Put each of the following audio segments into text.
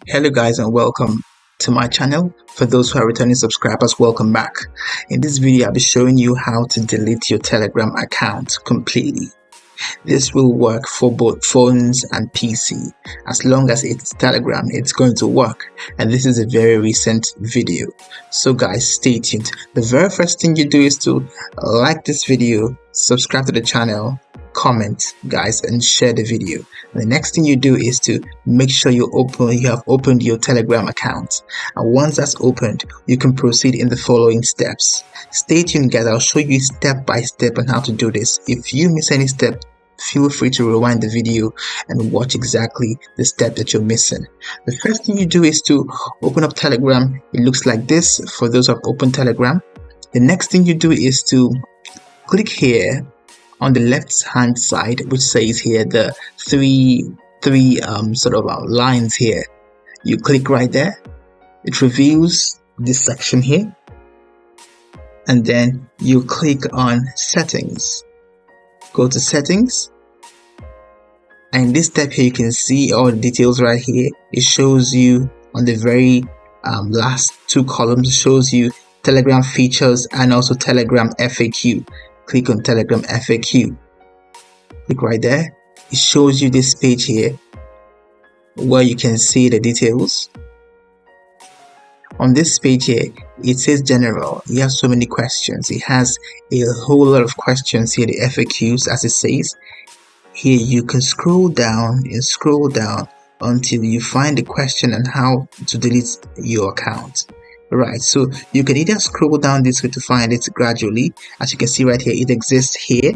Hello guys and welcome to my channel. For those who are returning subscribers, welcome back. In this video I'll be showing you how to delete your Telegram account completely. This will work for both phones and PC. As long as it's Telegram, it's going to work. And this is a very recent video. So guys, stay tuned. The very first thing you do is to like this video, subscribe to the channel, comment guys, and share the video. And the next thing you do is to make sure you have opened your Telegram account. And once that's opened, you can proceed in the following steps. Stay tuned guys, I'll show you step by step on how to do this. If you miss any step, feel free to rewind the video and watch exactly the step that you're missing. The first thing you do is to open up Telegram. It looks like this for those who have opened Telegram. The next thing you do is to click here on the left hand side, which says here the three lines here. You click right there. It reveals this section here, and then you click on settings. Go to settings, and in this step here you can see all the details right here. It shows you on the very last two columns, shows you Telegram features and also Telegram FAQ. Click on Telegram FAQ. Click right there. It shows you this page here where you can see the details. On this page here, it says general. You have so many questions. It has a whole lot of questions here, the FAQs as it says. Here you can scroll down and scroll down until you find the question on how to delete your account. Right, so you can either scroll down this way to find it gradually. As you can see right here, it exists here.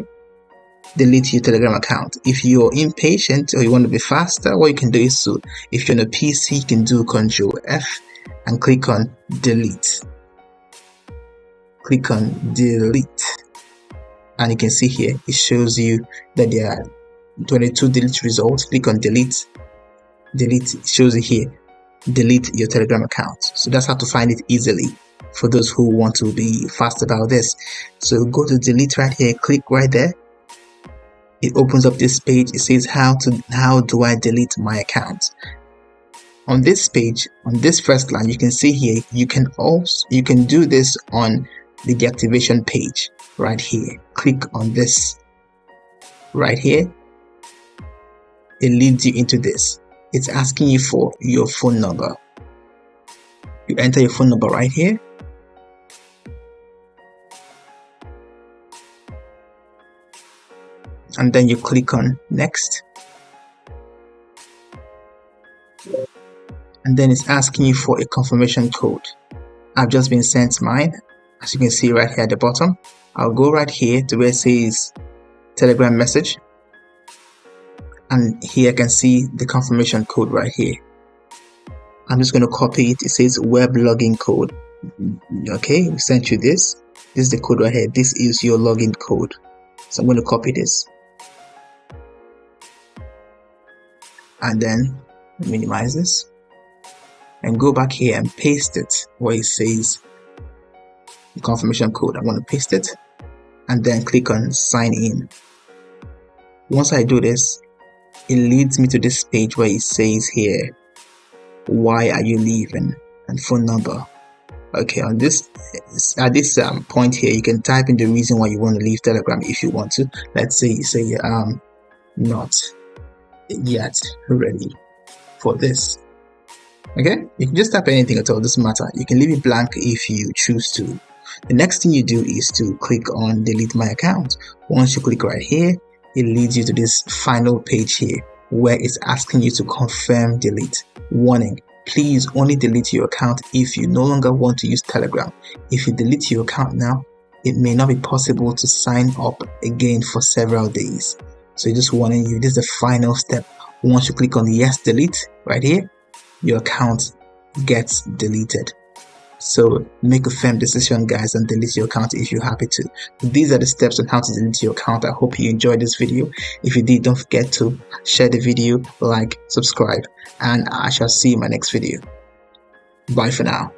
Delete your Telegram account. If you're impatient or you want to be faster, what you can do is to, if you're on a PC, you can do Ctrl F and click on delete. Click on delete, and you can see here it shows you that there are 22 delete results. Click on delete. Delete, it shows you here, delete your Telegram account. So that's how to find it easily for those who want to be fast about this. So go to delete right here, click right there. It opens up this page. It says how do I delete my account. On this page, on this first line, you can see here you can do this on the deactivation page right here. Click on this right here. It leads you into this. It's asking you for your phone number. You enter your phone number right here. And then you click on next. And then it's asking you for a confirmation code. I've just been sent mine, as you can see right here at the bottom. I'll go right here to where it says Telegram message. And here I can see the confirmation code right here. I'm just going to copy it. It says web login code. Okay, we sent you this. This is the code right here. This is your login code. So I'm going to copy this. And then minimize this. And go back here and paste it where it says the confirmation code. I'm going to paste it. And then click on sign in. Once I do this, it leads me to this page where it says here, why are you leaving, and phone number. Okay, on this at this point here, you can type in the reason why you want to leave Telegram if you want to. Let's say you say not yet ready for this. Okay, you can just type anything at all, doesn't matter. You can leave it blank if you choose to. The next thing you do is to click on delete my account. Once you click right here, it leads you to this final page here where it's asking you to confirm delete. Warning, please only delete your account if you no longer want to use Telegram. If you delete your account now, it may not be possible to sign up again for several days. So just warning you, this is the final step. Once you click on yes delete right here, your account gets deleted. So make a firm decision guys and delete your account if you're happy to. These are the steps on how to delete your account. I hope you enjoyed this video. If you did, don't forget to share the video, like, subscribe, and I shall see you in my next video. Bye for now.